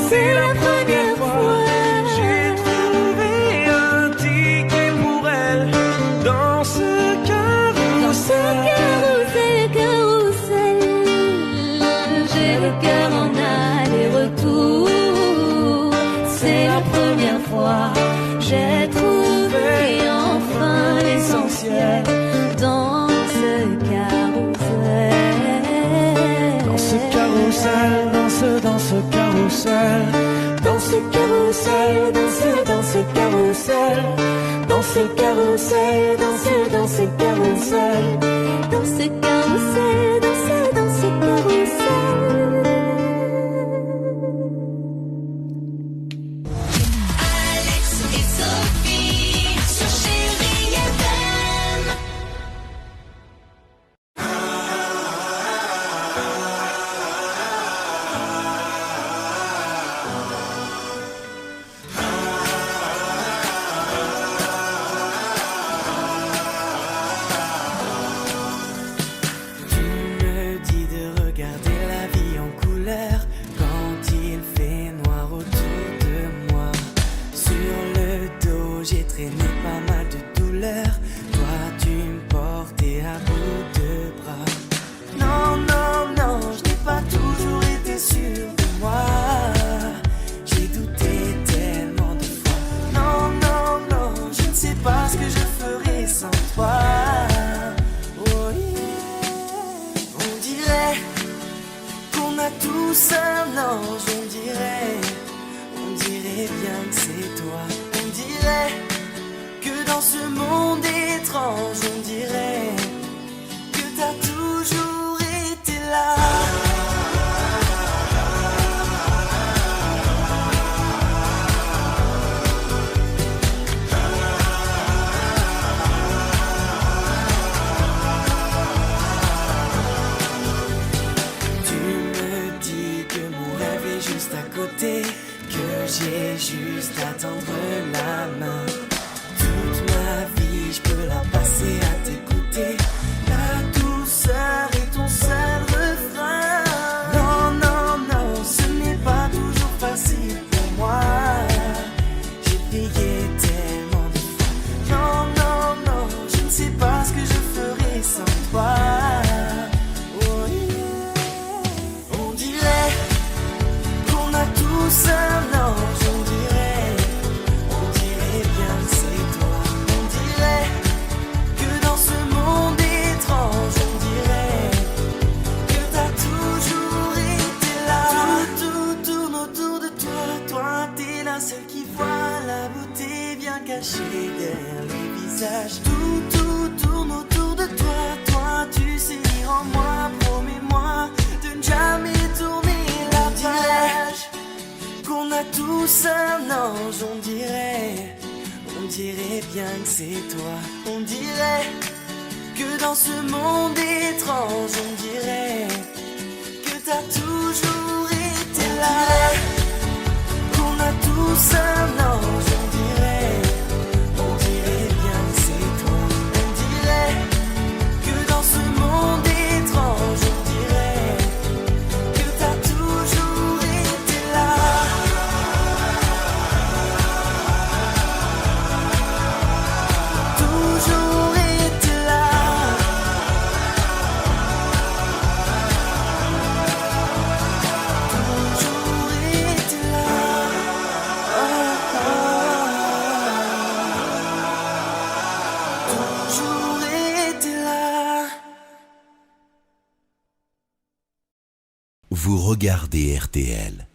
Speaker 6: C'est la première fois.
Speaker 11: J'ai trouvé un ticket pour elle dans ce carrousel.
Speaker 6: Carrousel. J'ai le cœur en aller-retour. C'est la première fois. J'ai trouvé enfin l'essentiel dans ce carrousel.
Speaker 11: Dans ce carrousel, dans ce carrousel, dans ce carrousel, dans ce carrousel, dans ce carrousel, dans ce carrousel,
Speaker 6: Dans ce carrousel, dans ce carrousel.
Speaker 2: Alex et Sophie sur Chérie FM.
Speaker 11: Tu me dis de regarder la vie en couleur quand il fait noir autour de moi. Sur le dos, j'ai traîné pas mal de douleurs. Toi, tu me portais à bout de bras. Non, non, non, je n'ai pas toujours été sûr de moi. J'ai douté tellement de fois. Non, non, non, je ne sais pas ce que je ferais sans toi. Oh yeah. On dirait qu'on a tous un ange, on dirait bien que c'est toi. On dirait que dans ce monde étrange, on dirait que t'as toujours été là. Tu me dis que mon rêve est juste à côté, que j'ai juste à tendre la main. Toute ma vie, je peux la passer à t'écouter. La douceur est ton seul refrain. Non, non, non, ce n'est pas toujours facile pour moi. J'ai prié tellement de fois. Non, non, non, je ne sais pas ce que je ferais sans toi. Oh yeah. On dirait qu'on a tous un ange, on dirait bien que c'est toi. On dirait que dans ce monde étrange, on dirait que t'as toujours été là. Tout tourne autour de toi, toi t'es la seule qui voit la beauté bien cachée derrière les visages. Tout tourne autour de toi, toi tu sais lire en moi. Promets-moi de ne jamais tourner la page. Qu'on a tous un ange, on dirait bien que c'est toi. On dirait que dans ce monde étrange, on dirait que t'as toujours été là. Qu'on a tous un ange, on dirait bien que c'est toi. On dirait que dans ce monde étrange, on dirait que t'as toujours été là. Toujours été là. Toujours été là. Toujours été là.
Speaker 7: Vous regardez RTL.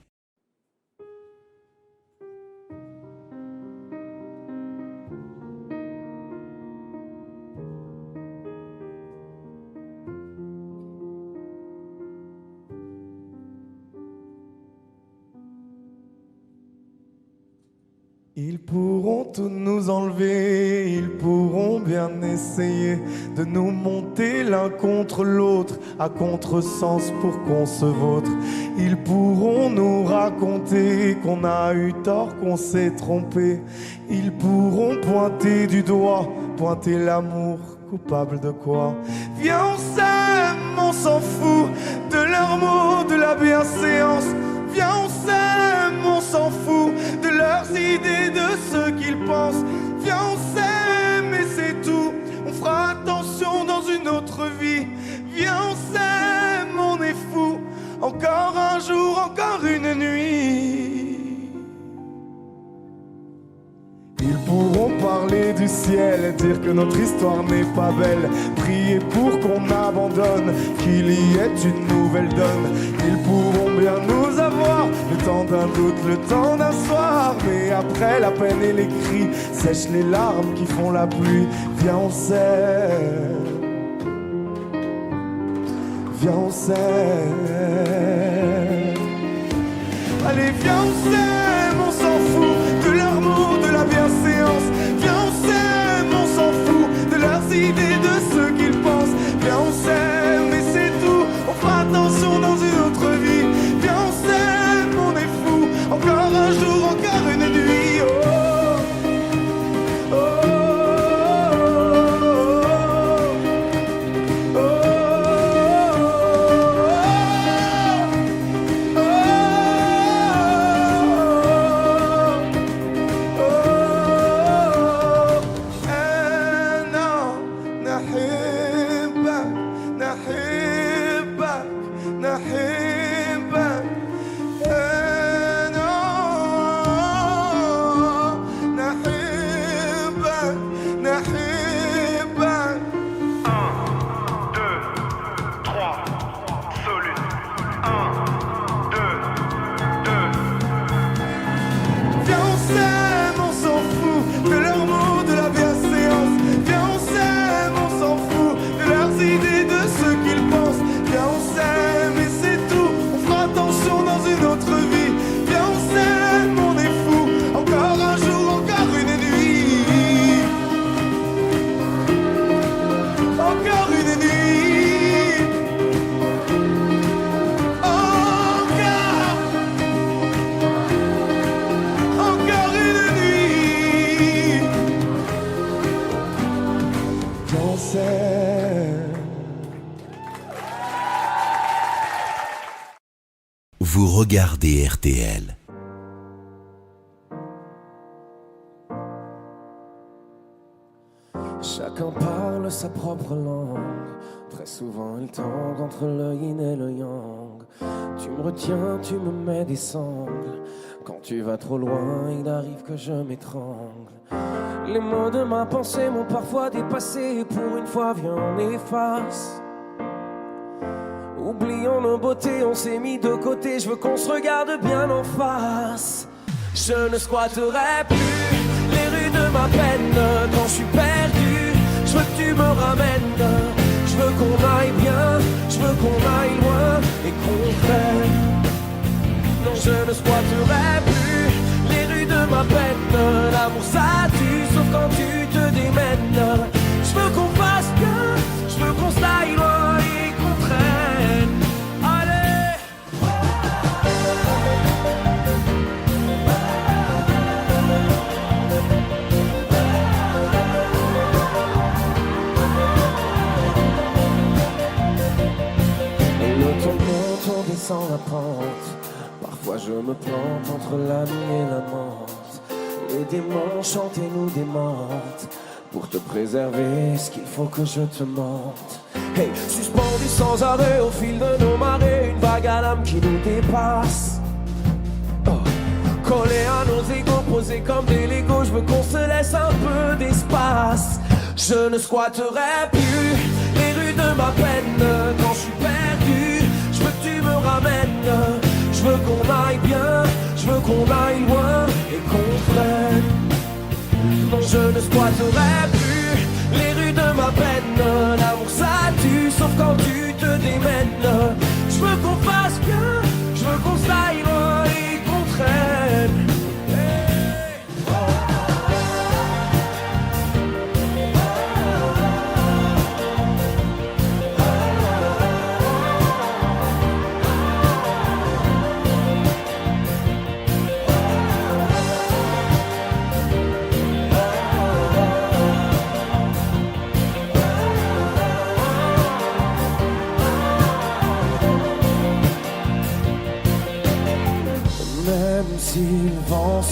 Speaker 1: Ils pourront tout nous enlever, ils pourront bien essayer de nous monter l'un contre l'autre, à contresens pour qu'on se vautre. Ils pourront nous raconter qu'on a eu tort, qu'on s'est trompé. Ils pourront pointer du doigt, pointer l'amour, coupable de quoi? Viens on s'aime, on s'en fout de leurs mots, de la bienséance. Viens on s'aime, on s'en fout de leurs idées, de ce qu'ils pensent. Viens on s'aime et c'est tout. On fera attention dans une autre vie. Viens on s'aime, on est fou. Encore un jour, encore une nuit. Ils pourront parler du ciel, dire que notre histoire n'est pas belle, prier pour qu'on abandonne, qu'il y ait une nouvelle donne. Ils pourront bien nous avoir, le temps d'un doute, le temps d'un soir. Mais après la peine et les cris, sèchent les larmes qui font la pluie. Viens on s'aime, viens on s'aime. Allez viens on s'aime, on s'en fout de leurs mots, de la bienséance. Viens on s'aime, on s'en fout de leurs idées, de ce qu'ils pensent. Viens on s'aime et c'est tout. On fera attention dans une autre vie. Viens on s'aime, on est fou. Encore un jour, encore une nuit. Oh, oh, oh, oh, oh,
Speaker 7: Vous regardez RTL.
Speaker 11: Chacun parle sa propre langue. Très souvent il tangue entre le yin et le yang. Tu me retiens, tu me mets des sangles. Quand tu vas trop loin, il arrive que je m'étrangle. Les mots de ma pensée m'ont parfois dépassé. Pour une fois, viens, on efface. Oublions nos beautés, on s'est mis de côté. Je veux qu'on se regarde bien en face. Je ne squatterai plus les rues de ma peine. Quand je suis perdu, je veux que tu me ramènes. Je veux qu'on aille bien, je veux qu'on aille loin et qu'on prenne. Non, je ne squatterai plus les rues de ma peine. L'amour ça tue, sauf quand tu te démènes. Je veux qu'on fasse bien, je veux qu'on s'aille loin et qu'on prenne. Allez! Et le ton monte, on descend la pente. Parfois je me plante entre la nuit et la menthe. Les démons chantent et nous démentent. Pour te préserver, est-ce qu'il faut que je te mente? Hey, suspendu sans arrêt au fil de nos marées. Une vague à l'âme qui nous dépasse. Oh. Collé à nos égos, posés comme des Legos. Je veux qu'on se laisse un peu d'espace. Je ne squatterai plus les rues de ma peine. Quand je suis perdu, je veux que tu me ramènes. Je veux qu'on aille bien, je veux qu'on aille loin et qu'on prenne. Non, je ne squatterai plus les rues de ma peine. L'amour ça tue, sauf quand tu te démènes. Je veux qu'on fasse bien, je veux qu'on s'aille loin et qu'on traîne. Hey. Oh.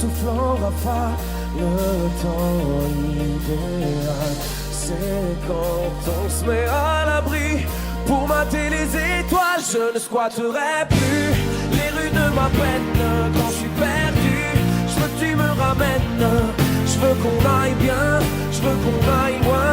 Speaker 11: souffle en rafale. Le temps idéal, c'est quand on se met à l'abri pour mater les étoiles. Je ne squatterai plus les rues de ma peine quand je suis perdu. Je veux que tu me ramènes, je veux qu'on aille bien, je veux qu'on aille loin.